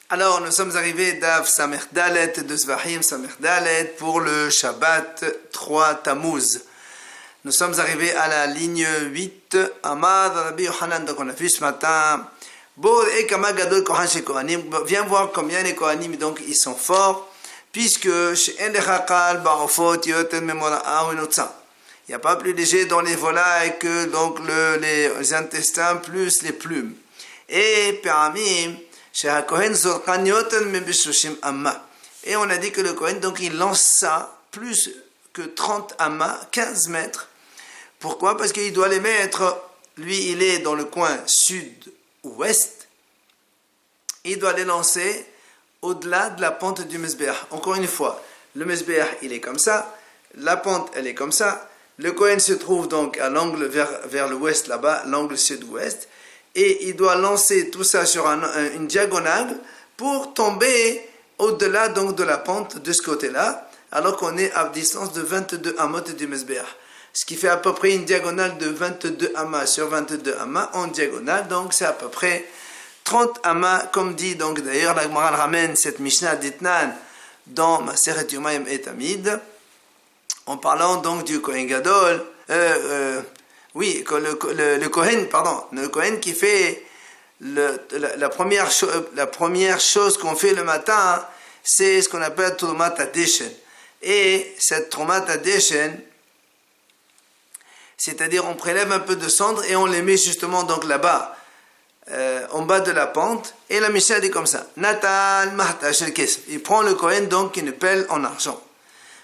Alors, nous sommes arrivés d'Av Samer Dalet de Zvahim Samer Dalet pour le Shabbat 3 Tammuz. Nous sommes arrivés à la ligne 8. Amad Rabbi Yohanan, donc on a vu ce matin. Viens voir combien les Kohanim, donc ils sont forts, puisque il n'y a pas plus léger dans les volailles que donc les intestins plus les plumes. Et Péramim, et on a dit que le Kohen, donc il lance ça plus que 30 amas, 15 mètres. Pourquoi? Parce qu'il doit les mettre, lui il est dans le coin sud-ouest, il doit les lancer au-delà de la pente du Mezbeach. Encore une fois, le Mezbeach il est comme ça, la pente elle est comme ça, le Kohen se trouve donc à l'angle vers l'ouest là-bas, l'angle sud-ouest, et il doit lancer tout ça sur une diagonale pour tomber au-delà donc de la pente de ce côté-là, alors qu'on est à distance de 22 amot du Mezbeach. Ce qui fait à peu près une diagonale de 22 amas sur 22 amas en diagonale, donc c'est à peu près 30 amas, comme dit donc d'ailleurs la Gemara ramène cette Mishnah d'Itnan dans Masechet Yomayim et Tamid, en parlant donc du Kohen Gadol, oui, le Kohen qui fait la première chose qu'on fait le matin, c'est ce qu'on appelle Trumat Hadeshen. Et cette Trumat Hadeshen, c'est-à-dire on prélève un peu de cendre et on les met justement donc là-bas, en bas de la pente. Et la Mishnah dit comme ça, Natal Mahta Shel Kesef. Il prend le Kohen donc une pelle en argent.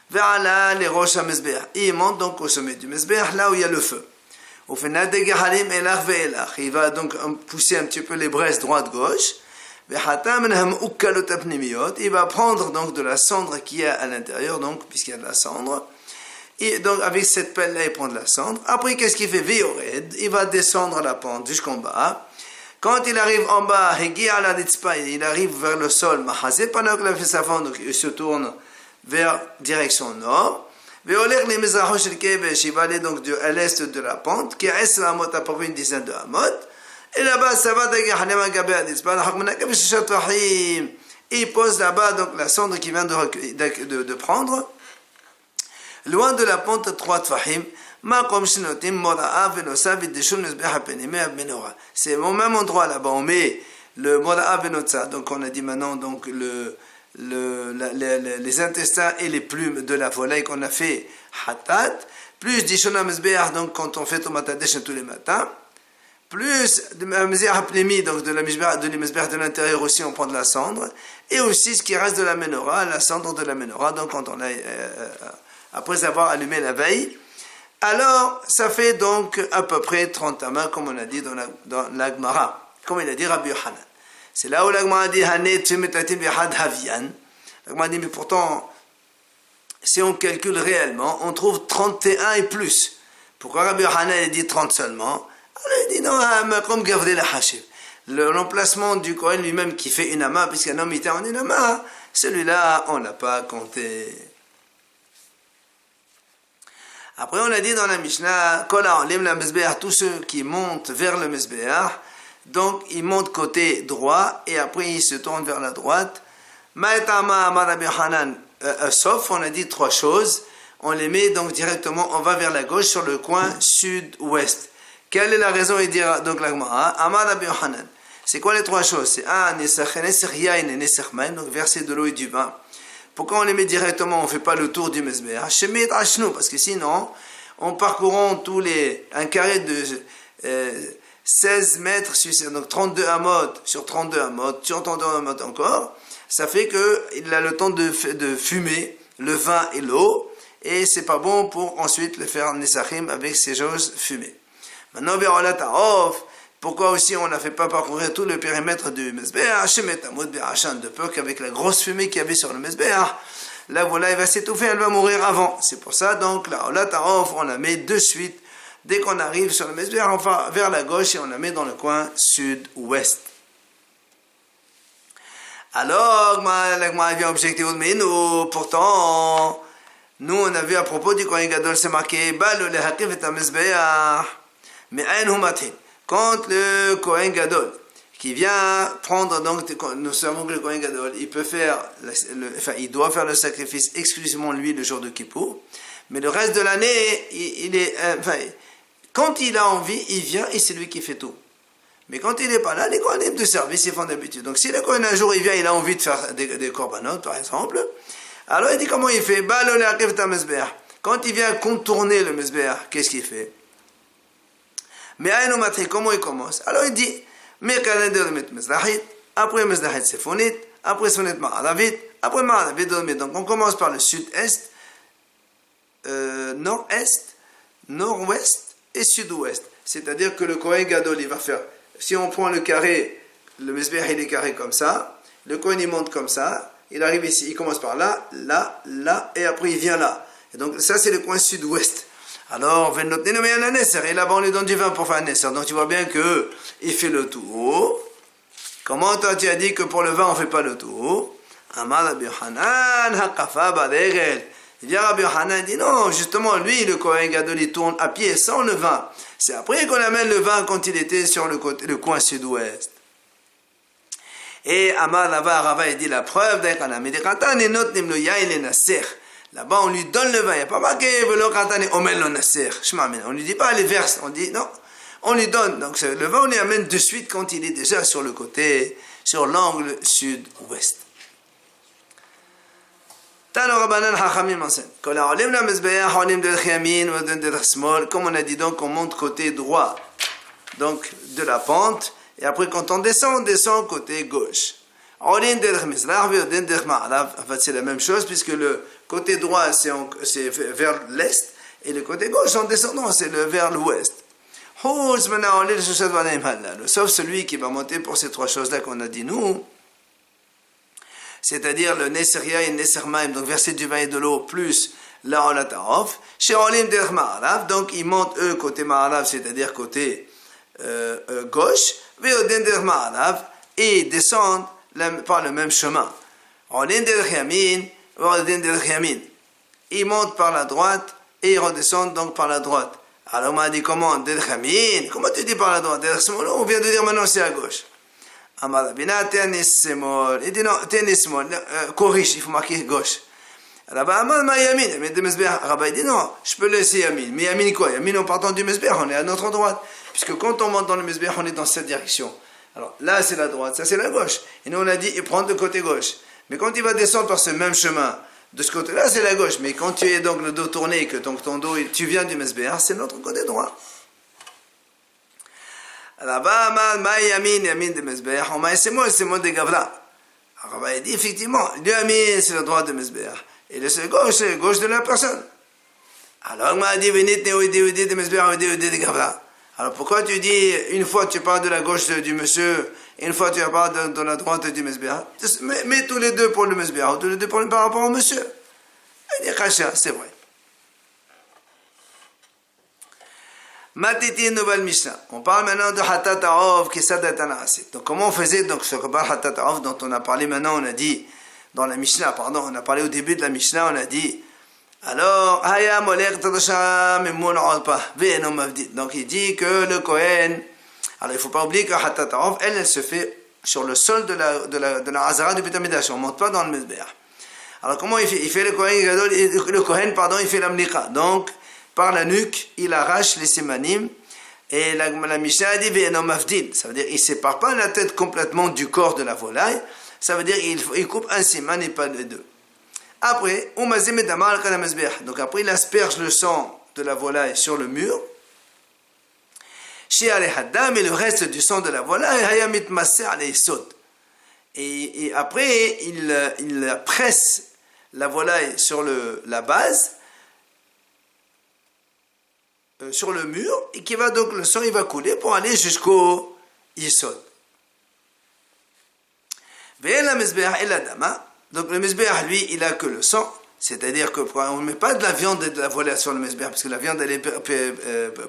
Ve'ala les roches à Mezbeach. Il monte donc au sommet du Mezbeach, là où il y a le feu. Il va donc pousser un petit peu les braises droite-gauche. Il va prendre donc de la cendre qu'il y a à l'intérieur, donc puisqu'il y a de la cendre. Et donc avec cette pelle-là, il prend de la cendre. Après, qu'est-ce qu'il fait? Il va descendre la pente jusqu'en bas. Quand il arrive en bas, il arrive vers le sol. Donc il se tourne vers direction nord. Il va aller donc à l'est de la pente, qui est à peu près une dizaine de hamot. Et là-bas, ça va il pose là-bas donc la cendre qu'il vient de prendre, loin de la pente 3 tfahim. C'est au même endroit là-bas, on met le moda'a venotza, donc on a dit maintenant donc les intestins et les plumes de la volaille qu'on a fait hatat, plus dishona mezbeach, donc quand on fait Trumat Hadeshen tous les matins, plus de mezbeach pnimi, donc de mezbeach de l'intérieur aussi on prend de la cendre, et aussi ce qui reste de la menorah, la cendre de la menorah, donc quand on a après avoir allumé la veille. Alors ça fait donc à peu près 30 amas, comme on a dit dans la Gemara, comme il a dit Rabbi Yohanan. C'est là où la Gemara dit Hanet Tumetatim Bihad Havian. La Gemara dit mais pourtant, si on calcule réellement, on trouve 31 et plus. Pourquoi Rabbi Yohanan dit 30 seulement? Alors il dit non, comme Gavdel Hashib. L'emplacement du Kohen lui-même qui fait une ama, puisqu'un homme était en une ama, celui-là on n'a pas compté. Après on a dit dans la Mishnah, tous ceux qui montent vers le Mezbeach, donc ils montent côté droit et après ils se tournent vers la droite. Sauf, on a dit 3 choses. On les met donc directement, on va vers la gauche sur le coin sud-ouest. Quelle est la raison? Il dira donc la Gemara, Amar Rabbi Yohanan. C'est quoi les 3 choses? C'est donc verser de l'eau et du vin. Pourquoi on les met directement? On ne fait pas le tour du Mezbeach. Parce que sinon, en parcourant un carré de 16 mètres, donc 32 amot sur 32 amot, sur 32 amot encore, ça fait qu'il a le temps de fumer le vin et l'eau, et c'est pas bon pour ensuite le faire nesachim avec ces choses fumées. Maintenant, pourquoi aussi on ne fait pas parcourir tout le périmètre du Mezbeach, de peur qu'avec la grosse fumée qu'il y avait sur le Mezbeach, la volaille va s'étouffer, elle va mourir avant. C'est pour ça donc la Olata'of, on la met de suite. Dès qu'on arrive sur le Mezbeach, on va vers la gauche et on la met dans le coin sud-ouest. Alors, la Gemara vient objecter, mais nous, pourtant, nous on a vu à propos du Kohen Gadol, c'est marqué, Balo lehakif et Mezbeach, mais ayn humatin. Quand le Kohen Gadol, qui vient prendre, donc nous savons que le Kohen Gadol, il peut faire, il doit faire le sacrifice exclusivement lui le jour de Kippour, mais le reste de l'année, quand il a envie, il vient et c'est lui qui fait tout. Mais quand il n'est pas là, les Kohanim de service, ils font d'habitude. Donc si le Kohen un jour il vient, il a envie de faire des korbanot, par exemple, alors il dit comment il fait? Quand il vient contourner le Mezbeah, qu'est-ce qu'il fait? Mais comment il commence? Alors il dit, après Mezrahit Sefonit, après Sonnet Ma'aravit, après Ma'aravit. Donc on commence par le sud-est, nord-est, nord-ouest et sud-ouest. C'est-à-dire que le Kohen Gadol, il va faire, si on prend le carré, le Mezbeah il est carré comme ça, le Kohen il monte comme ça, il arrive ici, il commence par là, là, là, et après il vient là. Et donc ça c'est le coin sud-ouest. Alors, et là-bas on lui donne du vin pour faire un Nesser. Donc tu vois bien qu'il fait le tour. Comment toi tu as dit que pour le vin on ne fait pas le tour? Amar Rabbi Yochanan, haqafa baregel. Il vient Rabbi Yochanan et dit non, justement lui le Kohen Gadol il tourne à pied sans le vin. C'est après qu'on amène le vin quand il était sur le coin sud-ouest. Et Amar Rava il dit la preuve d'Ekana Medekatan et not nimlo yain le Nasser. Là-bas, on lui donne le vin. Il n'y a pas marqué on ne lui dit pas les verses. On dit non. On lui donne. Donc le vin, on lui amène de suite quand il est déjà sur le côté, sur l'angle sud-ouest. Comme on a dit donc, on monte côté droit. Donc de la pente. Et après, quand on descend côté gauche. En fait, c'est la même chose puisque le côté droit c'est vers l'est et le côté gauche en descendant c'est vers l'ouest. Sauf celui qui va monter pour ces trois choses-là qu'on a dit nous, c'est-à-dire le Neseria et Nesermaim, donc verser du vin et de l'eau plus la Olata'of. Chez Olim der Ma'arav, donc ils montent eux côté Ma'arav, c'est-à-dire côté gauche, et descendent par le même chemin. Ils montent par la droite et ils redescendent donc par la droite. Alors on m'a dit comment? Comment tu dis par la droite? On vient de dire maintenant c'est à gauche. Il dit non, corrige, il faut marquer gauche. Rabba il dit non, je peux laisser Yamin. Mais Yamin quoi? Yamin en partant du Mezbeah, on est à notre droite. Puisque quand on monte dans le Mezbeah, on est dans cette direction. Alors là c'est la droite, ça c'est la gauche. Et nous on a dit il prend de côté gauche. Mais quand il va descendre par ce même chemin, de ce côté-là c'est la gauche. Mais quand tu es donc le dos tourné et que ton dos, tu viens du Mezbeah, c'est notre côté droit. Là-bas, ma Yamin de Mezbeah, on m'a c'est moi de Gavla. Alors il dit effectivement, le Yamin c'est le droit de Mezbeah. Et le gauche c'est le gauche de la personne. Alors on m'a dit venez de Mezbeah, de Gavla. Alors pourquoi tu dis, une fois tu parles de la gauche du monsieur, et une fois tu parles de la droite du Mezbeah? Mets tous les deux pour le Mezbeah, tous les deux par rapport au monsieur. Il dit, c'est vrai. Matiti nouvelle Mishnah. On parle maintenant de Hatat Ha'ov qui s'adat Anaasit. Donc comment on faisait donc ce repas Hatat Ha'ov dont on a parlé maintenant, on a dit, dans la Mishnah, pardon, on a parlé au début de la Mishnah, on a dit, alors, donc il dit que le Kohen, alors il ne faut pas oublier que Hatat Ha'ov, elle se fait sur le sol de la Hazara du Beit HaMikdash, on ne monte pas dans le Mezbeah. Alors comment il fait? Il fait le Kohen, il fait l'amnika. Donc, par la nuque, il arrache les sémanim, et la Mishnah dit Ve'eno mafdil, ça veut dire il ne sépare pas la tête complètement du corps de la volaille, ça veut dire il coupe un séman et pas les deux. Après, donc après il asperge le sang de la volaille sur le mur. Et le reste du sang de la volaille, et après il presse la volaille sur la base, sur le mur, et qui va donc le sang il va couler pour aller jusqu'au Yisod. Donc le Mezbeah, lui, il a que le sang, c'est-à-dire qu'on ne met pas de la viande et de la volaille sur le Mezbeah, parce que la viande, elle est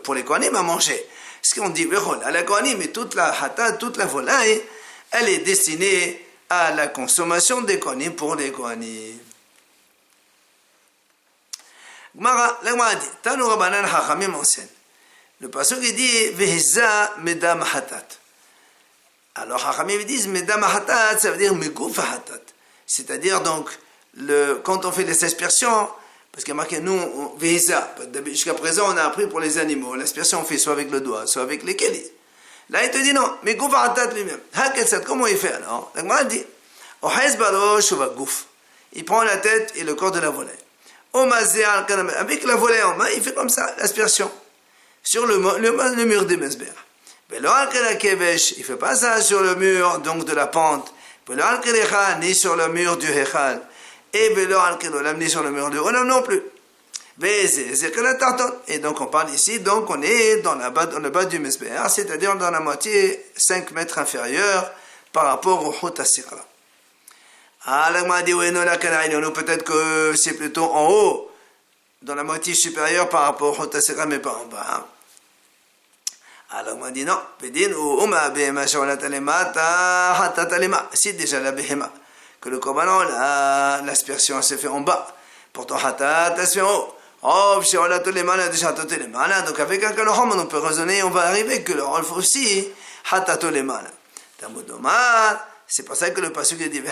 pour les Kohanim à manger. Ce qu'on dit, à la Kohanim, mais toute la hata, toute la volaille, elle est destinée à la consommation des Kohanim pour les Kohanim. Gmara dit, Tanu Rabbanan Chachamim enseigne. Le passage il dit, Vehiza medam hatat. Alors, Hachamim disent, mais dam hatat, ça veut dire megouf hatat. C'est-à-dire, donc, quand on fait les aspersions, parce qu'il y a marqué, nous, visa, jusqu'à présent, on a appris pour les animaux, l'aspersion, on fait soit avec le doigt, soit avec les kélis. Là, il te dit non, mais gouf hatat lui-même. Comment il fait alors? La Gemara dit, il prend la tête et le corps de la volaille. Avec la volaille en main, il fait comme ça, l'aspersion, sur le mur des mesbères. Il ne fait pas ça sur le mur donc de la pente, ni sur le mur du Hechal, et ni sur le mur du Olam non plus. Et donc on parle ici, donc on est dans le bas du mesbeh, c'est-à-dire dans la moitié 5 mètres inférieure par rapport au Chot HaSikra. Alors on dit, peut-être que c'est plutôt en haut, dans la moitié supérieure par rapport au Chot HaSikra, mais pas en bas. Alors on dit non, c'est déjà la behema, que le korban, l'aspersion se fait en bas, pourtant hatat se fait en haut. Donc avec un kalochom, on peut raisonner, on va arriver que le rôle aussi, hatatolemana. C'est pour ça que le pasuk dit,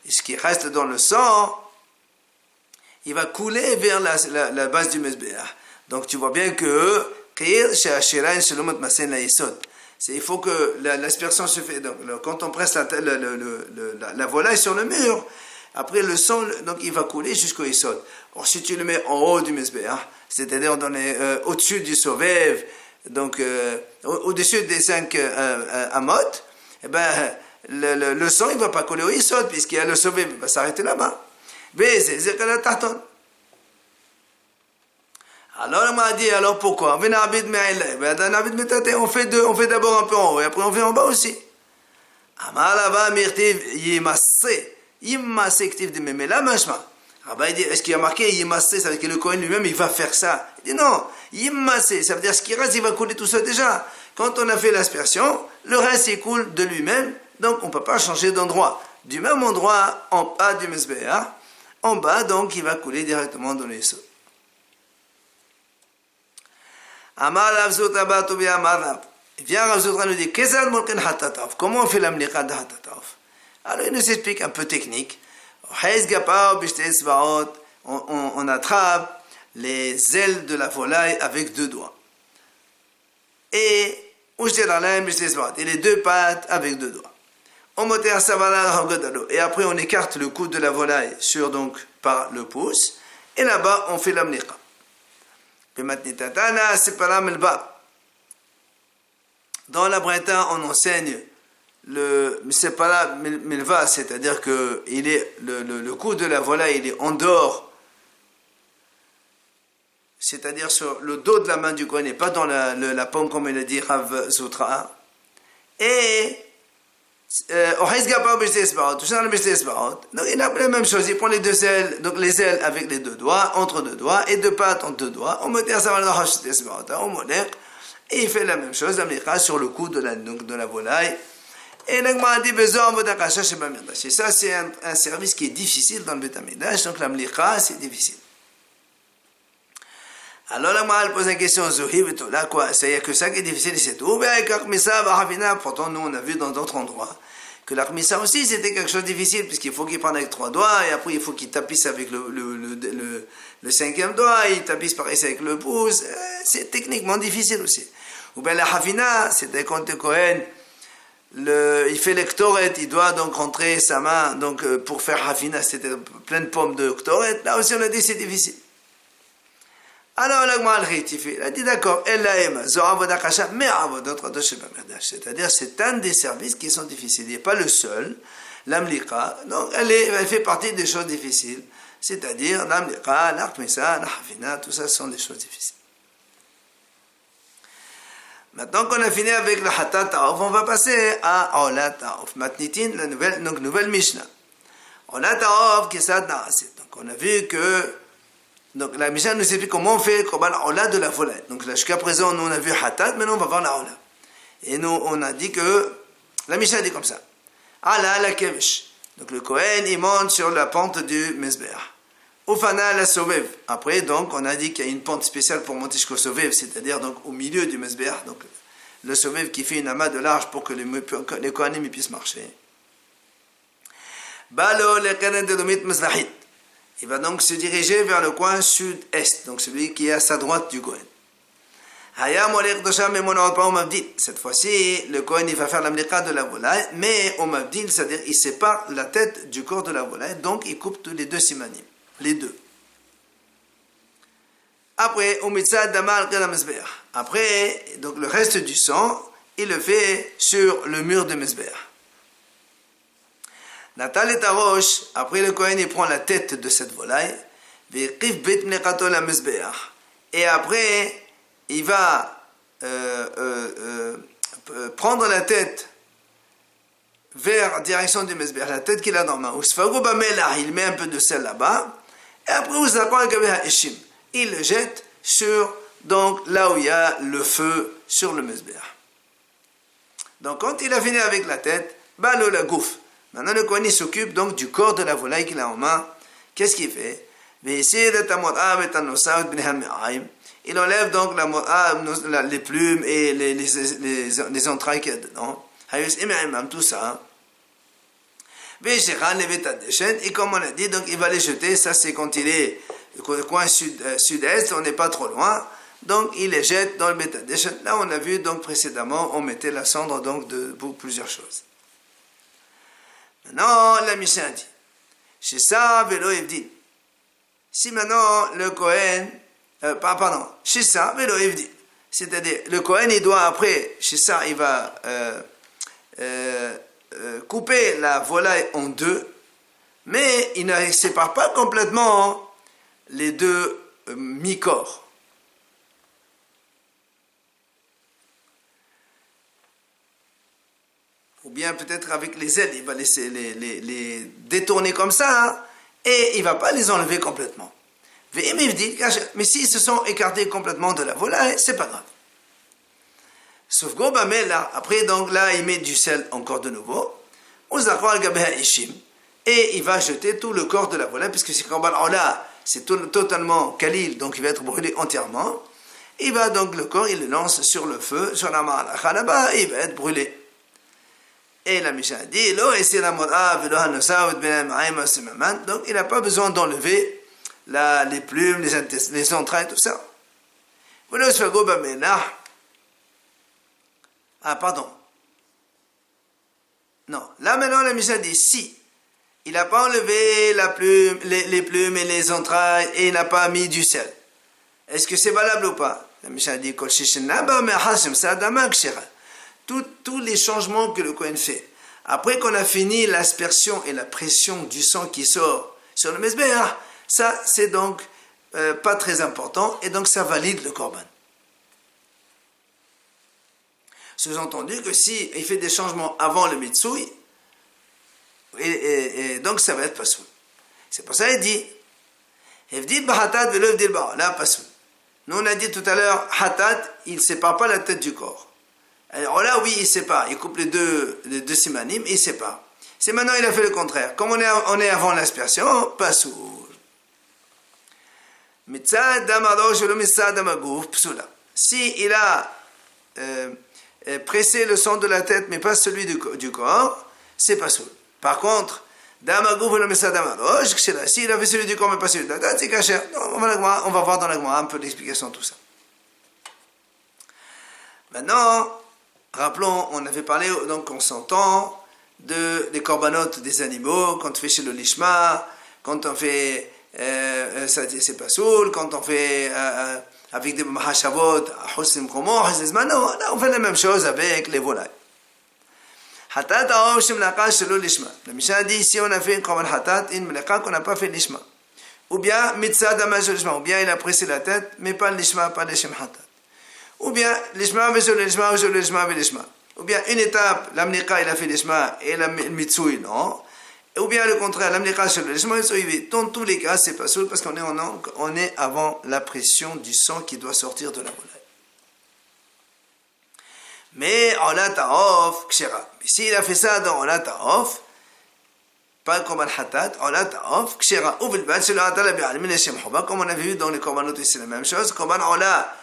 ce qui reste dans le sang, il va couler vers la base du mesbeh. Donc tu vois bien que il faut que l'aspersion se fait. Donc, quand on presse la volaille sur le mur, après le sang, donc il va couler jusqu'au Yesod. Or si tu le mets en haut du mesbeh, c'est-à-dire au-dessus du Sovev, donc au-dessus des 5 amot, eh ben, le sang il ne va pas couler au Yesod, puisqu'il y a le Sovev, il va s'arrêter là-bas. Alors on m'a dit, alors pourquoi? On fait d'abord un peu en haut et après on fait en bas aussi. Mais là, il dit, est-ce qu'il y a marqué Yimassé, ça veut dire que le Kohen lui-même il va faire ça? Il dit non, Yimassé, ça veut dire ce qui reste il va couler tout ça déjà. Quand on a fait l'aspersion, le reste il coule de lui-même, donc on ne peut pas changer d'endroit. Du même endroit en bas du mesbeh, en bas donc il va couler directement dans les sauts. Amar Rav Zutra bar Tobia Amar Rav. Vient Rav Zutra nous dit, comment on fait la mlicha de hatataf? Alors il nous explique un peu technique. On attrape les ailes de la volaille avec 2 doigts. Et les 2 pattes avec 2 doigts. Et après on écarte le cou de la volaille par le pouce. Et là-bas on fait la mlicha. Dans la Breta, on enseigne le separa milva, c'est-à-dire que le cou de la volaille il est en dehors, c'est-à-dire sur le dos de la main du Kohen et pas dans la paume comme il a dit Rav Zutra. Et donc il a la même chose, il prend les 2 ailes, donc les ailes avec les 2 doigts, entre 2 doigts, et 2 pattes entre 2 doigts, et il fait la même chose, sur le cou de la volaille. Et l'Agma dit et ça c'est un service qui est difficile dans le Beth Amikdash, donc la mlicha c'est difficile. Alors l'Agma pose une question, là quoi, c'est que ça qui est difficile, c'est tout. Pourtant nous on a vu dans d'autres endroits que l'Armissa aussi c'était quelque chose de difficile, puisqu'il faut qu'il prenne avec 3 doigts, et après il faut qu'il tapisse avec le 5e doigt, il tapisse par ici avec le pouce, c'est techniquement difficile aussi. Ou bien la Hafina, c'était quand le Kohen, il fait l'Ektoret, il doit donc rentrer sa main, donc pour faire Hafina, c'était plein de pommes de Ektoret, là aussi on a dit c'est difficile. Alors l'Agma il a dit d'accord, c'est-à-dire c'est un des services qui sont difficiles, il n'est pas le seul, l'amlika, donc elle fait partie des choses difficiles, c'est-à-dire l'amlika, l'Arkmisa, l'Hafina, tout ça sont des choses difficiles. Maintenant qu'on a fini avec le Hatat Ta'of, on va passer à Olat Ta'of, Matnitin, la nouvelle Mishnah. Olat Ta'of, Kesad Na'asit. Donc on a vu que donc la Mishnah nous explique comment on fait le Korban Ola de la volaille. Donc jusqu'à présent, nous on a vu Hatat, maintenant on va voir la Ola. Et nous on a dit que, la Mishnah dit comme ça. Ala la Kevesh. Donc le Kohen il monte sur la pente du Mesbeh. Ufana la sovev. Après, donc, on a dit qu'il y a une pente spéciale pour monter jusqu'au sovev, c'est-à-dire donc au milieu du Mezbeach, donc le sovev qui fait une amas de large pour que les Kohanim puissent marcher. Balo le Kenen de Domit Mezbahit. Il va donc se diriger vers le coin sud-est, donc celui qui est à sa droite du Kohen. Cette fois-ci, le Kohen il va faire la mlika de la volaille, mais au mabdil, c'est-à-dire il sépare la tête du corps de la volaille, donc il coupe tous les deux simanim, les deux. Après, après, donc le reste du sang, il le fait sur le mur de Mezbeach. Natal et Tarosh, après le Kohen il prend la tête de cette volaille, et après il va prendre la tête vers direction du Mezbeach, la tête qu'il a dans la main. Il met un peu de sel là-bas, et après il le jette sur, donc là où il y a le feu sur le Mezbeach. Donc quand il a fini avec la tête, balo la gouffe. Maintenant le Kohen s'occupe donc du corps de la volaille qu'il a en main. Qu'est-ce qu'il fait? Il enlève donc les plumes et les entrailles qu'il y a dedans. Tout ça. Et comme on a dit, donc il va les jeter. Ça c'est quand il est au coin sud-est, on n'est pas trop loin. Donc il les jette dans le Betadeshen. Là on a vu donc précédemment, on mettait la cendre donc pour plusieurs choses. Maintenant la Mishnah dit, chez ça vélo Evdin. Si maintenant le Kohen, chez ça vélo Evdin. C'est-à-dire le Kohen il doit après, chez ça il va couper la volaille en deux, mais il ne sépare pas complètement les deux mi-corps. Ou bien peut-être avec les ailes, il va laisser les détourner comme ça, hein, et il ne va pas les enlever complètement. Mais s'ils se sont écartés complètement de la volaille, c'est pas grave. Sauf que mais là, après, donc là, il met du sel encore de nouveau, et il va jeter tout le corps de la volaille, puisque c'est là, c'est totalement kalil, donc il va être brûlé entièrement. Il va donc le corps, il le lance sur le feu, sur la malacha là-bas, et il va être brûlé. Et la Mishnah dit, donc il n'a pas besoin d'enlever les plumes, les entrailles, tout ça. Ah, pardon. Non, là maintenant la Mishnah dit, si il n'a pas enlevé les plumes et les entrailles et il n'a pas mis du sel, est-ce que c'est valable ou pas? La Mishnah dit, tous les changements que le Kohen fait, après qu'on a fini l'aspersion et la pression du sang qui sort sur le Mezbeach, ça c'est donc pas très important et donc ça valide le Korban. Sous-entendu que si il fait des changements avant le Mitsui, et donc ça va être Pasoul. C'est pour ça qu'il dit là Pasoul. Nous on a dit tout à l'heure, Hatat, il ne sépare pas la tête du corps. Alors là, oui, il sépare. Il coupe les deux simanim et il sépare. C'est maintenant, il a fait le contraire. Comme on est avant l'aspersion, Pasoul. Si il a presser le sang de la tête mais pas celui du corps, c'est pas soul. Par contre, s'il avait celui du corps mais pas celui de la tête, c'est caché. On va voir dans la Gemara un peu l'explication de tout ça. Maintenant, rappelons, on avait parlé, donc on s'entend des corbanotes des animaux, quand on fait chez le lishma, quand on fait c'est pas soul, quand on fait avec des mahashavot, on fait la même chose avec les volailles. La Mishnah dit ici on a fait comme un hatat, une mleka qu'on n'a pas fait lishma. Ou bien mitzad lishma, ou bien il a pressé la tête, mais pas lishma, pas l'ishem hatat. Ou bien lishma, lishma. Ou bien une étape, la mleka il a fait lishma et la mitsui non. Ou bien le contraire, l'amlika sur le lishma, dans tous les cas, c'est pas soul parce qu'on est avant la pression du sang qui doit sortir de la volaille. Mais en la ta'of, kshera. S'il a fait ça dans la ta'of, pas comme al-hatat, ola ta'of, kshira, ou bilbad, c'est le hatala bi'alimin Hashem Choba, comme on avait vu dans les korbanot, c'est la même chose, korban ola,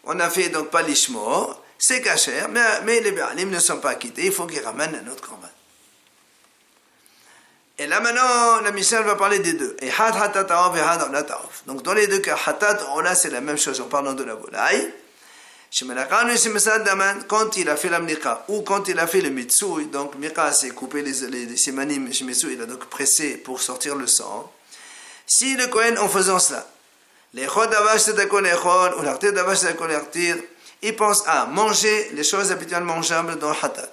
on a fait donc pas l'ishmo, c'est kasher, mais les bi'alim ne sont pas acquittés, il faut qu'ils ramènent un autre korban. Et là maintenant, la Mishnah va parler des deux. Et had hatat ta'of et had ola ta'of. Donc dans les deux cas, hatat, ola, c'est la même chose en parlant de la volaille. Quand il a fait la mniqa ou quand il a fait le mitsui, donc mniqa c'est couper les simanim, mitsui il a donc pressé pour sortir le sang. Si le Kohen en faisant cela, il pense à manger les choses habituellement mangeables dans le hatat,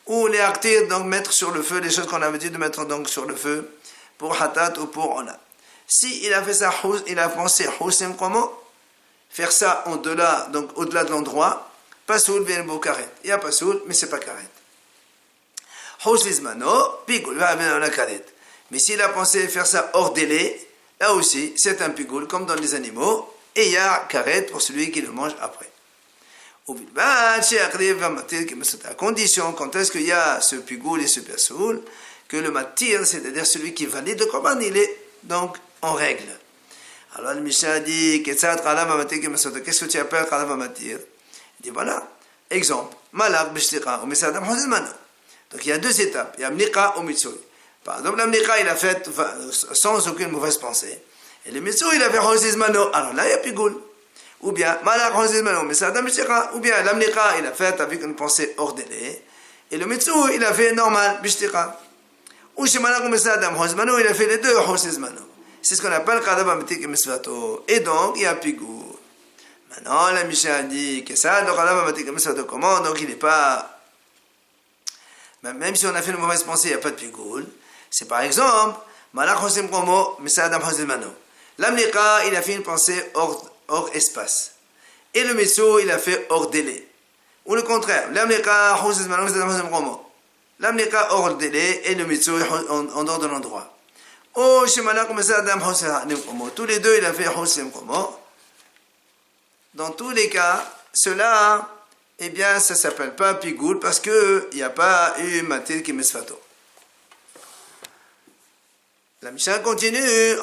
ou les aktir, donc mettre sur le feu les choses qu'on avait dit de mettre donc sur le feu pour hatat ou pour ona. Si il a fait ça, il a pensé husim comment faire ça au-delà, donc au-delà de l'endroit, pasoul vient beau karet. Il y a pasoul, mais c'est pas karet. Hoslismano, pigoul, va venir la karet. Mais s'il a pensé faire ça hors délai, là aussi, c'est un pigoul, comme dans les animaux, et il y a karet pour celui qui le mange après. À condition, quand est-ce qu'il y a ce pigoul et ce pasoul, que le matir, c'est-à-dire celui qui valide le korban, il est donc en règle. Alors le Mishnah dit, qu'est-ce que tu appelles Khalav Amatir? Il dit voilà, exemple, Malak Bishtiqa ou Mesadam Hozilmano. Donc il y a deux étapes, il y a Mniqa ou Mitsui. Par exemple, la Mniqa il a fait sans aucune mauvaise pensée. Et le Mitsui il a fait Hozilmano, alors là il y a Pigoul. Ou bien Malak Hozilmano, Mesadam Bishtiqa. Ou bien la Mniqa il a fait avec une pensée hors délai. Et le Mitsui il a fait normal, Bishtiqa. Ou chez Malak ou Mesadam Hozilmano, il a fait les deux Hozilmano. C'est ce qu'on appelle Khadav Amatik et Misvato. Et donc, il y a Pigoul. Maintenant, la Mishnah dit que ça, le Khadav Amatik et Misvato, comment? Donc, il n'est pas. Même si on a fait une mauvaise pensée, il n'y a pas de Pigoul. C'est par exemple, Malach Hosim Komo, Misadam Hosim Mano. L'Amnika, il a fait une pensée hors espace. Et le Mitsu, il a fait hors délai. Ou le contraire, l'Amnika, Hosim Mano, Misadam Hosim Komo. L'Amnika hors délai et le Mitsu en dehors de l'endroit. Oh, tous les deux, il a fait Hosim Komo. Dans tous les cas, cela, eh bien, ça ne s'appelle pas Pigoul parce qu'il n'y a pas eu Matil qui Misfato. La Mishnah continue.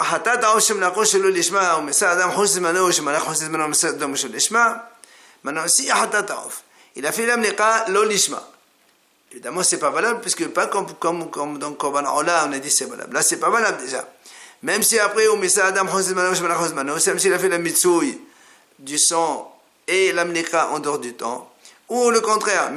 Maintenant, si il a fait l'amniqa lo lishma. Évidemment, c'est pas valable, puisque pas comme dans Korban Ola, on a dit c'est valable. Là, c'est pas valable déjà. Même si après, même s'il a fait la mitsui du sang et l'amnika en dehors du temps, ou le contraire,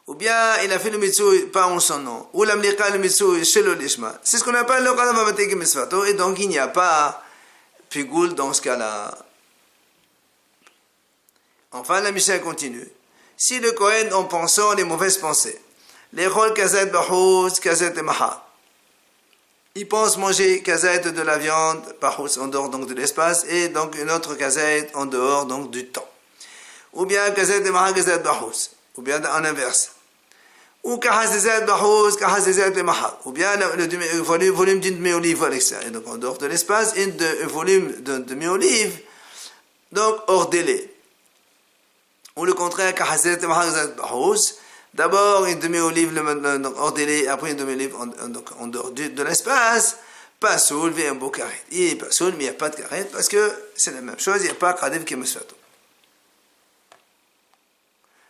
ou bien il a fait le mitsui pas en son nom, ou l'amnika le mitsui chez le lishma. C'est ce qu'on appelle le Khadav Amatik Misvato, et donc il n'y a pas Pigoul dans ce cas-là. Enfin, la Mishnah continue. Si le Kohen, en pensant les mauvaises pensées, les rôles kazet bahous, kazet et maha, il pense manger kazet de la viande, bahous en dehors donc de l'espace, et donc une autre kazet en dehors donc du temps. Ou bien kazet et maha, kazet bahous, ou bien en inverse. Ou kahazezet bahous, kahazezet et maha, ou bien le volume d'une demi-olive à l'extérieur, donc en dehors de l'espace, et un volume d'une demi-olive, donc hors délai. Ou le contraire, d'abord une demi-olive hors délai, après une demi-olive en dehors de l'espace, pas soulevé un beau carré. Il n'est pas soulevé, mais il n'y a pas de carré, parce que c'est la même chose, il n'y a pas Kadev qui me souhaite.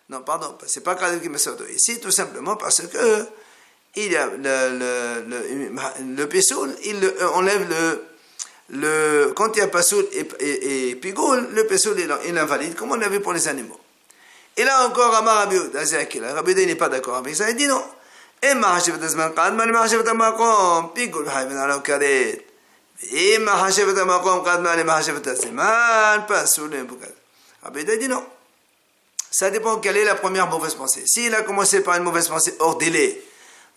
Non, pardon, c'est pas Kadev qui me souhaite. Ici, tout simplement parce que il y a le Pessoul, il enlève quand il y a Passoul et Pigoul, le Pessoul est invalide, comme on a vu pour les animaux. Et là encore, Amar Rabbi Yehuda, Rabbi Yehuda n'est pas d'accord avec ça, il dit non. Et Mahashevet Azman Qadma, le Mahashevet Amakom, Pigoul Haïven ala Karet. Et Mahashevet Amakom Qadma, le Mahashevet Azman, Passoul et Boukat. Rabbi Yehuda dit non. Ça dépend quelle est la première mauvaise pensée. S'il a commencé par une mauvaise pensée hors délai,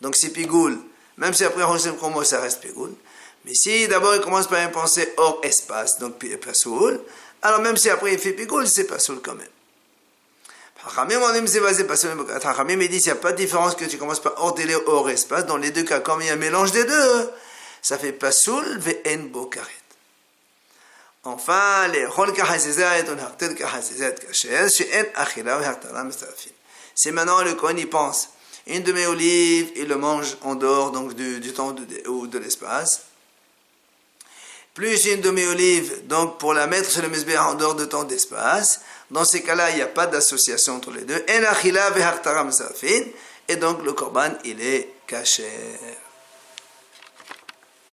donc c'est Pigoul, même si après Hosim Komo, ça reste Pigoul. Mais si d'abord il commence par une pensée hors espace, donc Passoul, alors même si après il fait Pigoul, c'est Passoul quand même. Hachamim dit qu'il n'y a pas de différence que tu commences par hors délai ou hors espace. Dans les deux cas, comme il y a un mélange des deux, ça fait Passoul ve'en bo karet. Enfin, les rôles kahazizat, on hartel kahazizat kasher, she'en achila ou hartala mistarafin. Si maintenant le Kohen y pense, une demi-olive, il le mange en dehors donc du temps ou de l'espace, plus une demi-olive, donc pour la mettre sur le Mizbeach en dehors de temps d'espace, dans ces cas-là, il n'y a pas d'association entre les deux. Et donc le korban, il est caché.